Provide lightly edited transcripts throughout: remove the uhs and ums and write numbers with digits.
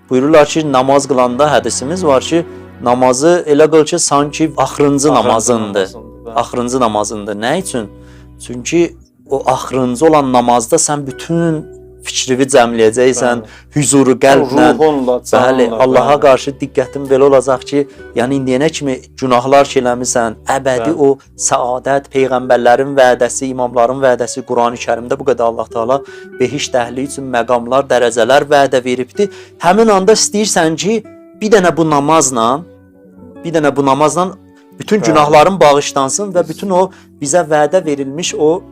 Buyururlar ki, namaz qılanda hədisimiz var ki, namazı elə qıl ki, sanki axırıncı namazındır. Axırıncı namazındır. Nə üçün? Çünki o axırıncı olan namazda sən bütün fikrini cəmləyəcəksən, huzuru qəlblə, bəli, Allaha qarşı diqqətin belə olacaq ki, yəni indiyənə kimi günahlar eləmisən, əbədi o səadət, peyğəmbərlərin vədəsi, imamların vədəsi Qurani-Kərimdə bu qədər Allah Taala behişt əhli üçün məqamlar, dərəcələr vədə veribdi. Həmin anda istəyirsən ki, bir dənə bu namazla bütün günahların bağışlansın və bütün o bizə vədə verilmiş o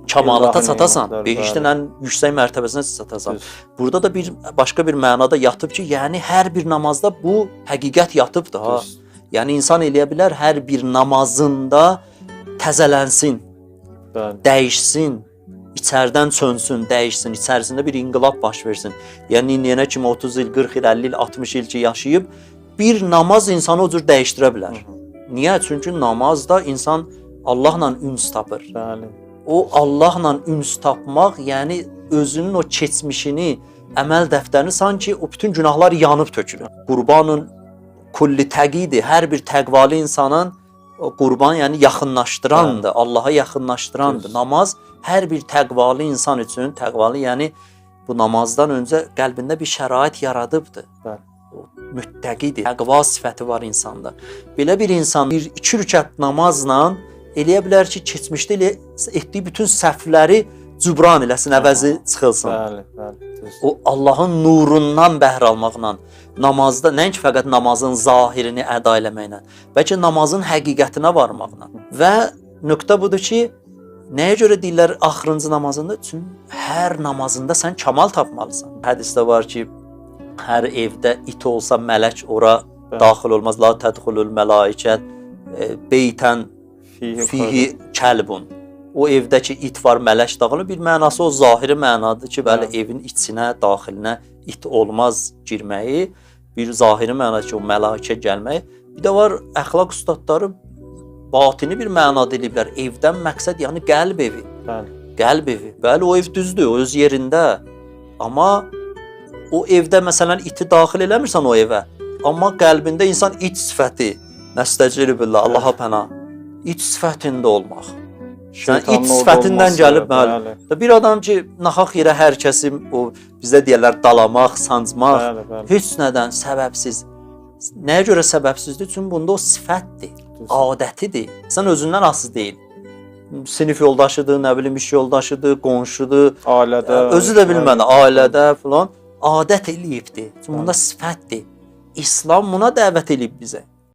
kəmalata çatasan, behiştin ən yüksək mərtəbəsinə çatasan. Burada da başqa bir mənada yatıb ki, yəni hər bir namazda bu həqiqət yatıbdır ha. Yəni insan eləyə bilər hər bir namazında təzələnsin, dəyişsin, içərdən sönsün, dəyişsin, içərisində bir inqilab baş versin. Yəni indiyənə kimi 30 il, 40 il, 50 il, 60 il ki yaşayıb bir namaz insanı o cür dəyişdirə bilər. Niyə? Çünki namazda insan Allahla üns tapır. O Allahla üns tapmaq, yəni özünün o keçmişini, əməl dəftərini sanki o bütün günahlar yanıb tökülür. Qurbanın kulli təqidir. Hər bir təqvalı insanın o qurban, yəni yaxınlaşdırandır, Allaha yaxınlaşdırandır. Namaz hər bir təqvalı insan üçün, təqvalı yəni bu namazdan öncə qəlbində bir şərait yaradıbdır. Müttəqidir. Təqva sifəti var insanda. Belə bir insan bir 2 rükət namazla eləyə bilər ki, keçmişdə etdiyi bütün səhvləri cübran eləsin, əvəzi çıxılsın. O Allahın nurundan bəhr almaqla, namazda nəinki fəqət namazın zahirini əda eləməklə, bəlkə namazın həqiqətinə varmaqla. Və nöqtə budur ki, nəyə görə deyirlər axırıncı namazında? Çünki hər namazında sən kamal tapmalısan. Hədisdə var ki, hər evdə it olsa mələk ora daxil olmaz. La tədxulul mələikət beytən fihi kəlbun. O evdəki it var, mələk daxil. Bir mənası o zahiri mənadır ki, bəli, evin içinə, daxilinə it olmaz girməyi. Bir zahiri mənadır ki, o mələikə gəlməyi. Bir də var, əxlaq ustadları batini bir mənada eləyiblər. Evdən məqsəd yəni qəlb evi. Qəlb evi. Bəli, o ev düzdür, o öz yerində. Amma o evdə məsələn iti daxil eləmirsən o evə. Amma qəlbində insan it sifəti, nəstəcili billah, Allaha pənah. İç sifətində olmaq. Sən iç sifətindən gəlib, bəli. Bir adam ki, naxaq yerə hər kəsi o bizdə deyirlər dalamaq, sancmaq, heç nədən səbəbsiz. Nəyə görə səbəbsizdir? Çünki bunda o sifətdir, adətidir. Sən özündən asılı deyil. Sinif yoldaşıdır, nə bilim iş yoldaşıdır, qonşudur, ailədə, özü də bilmədi, ailədə filan adət eləyibdir. Çünki bunda sifətdir. İslam buna dəvət eləyib bizə.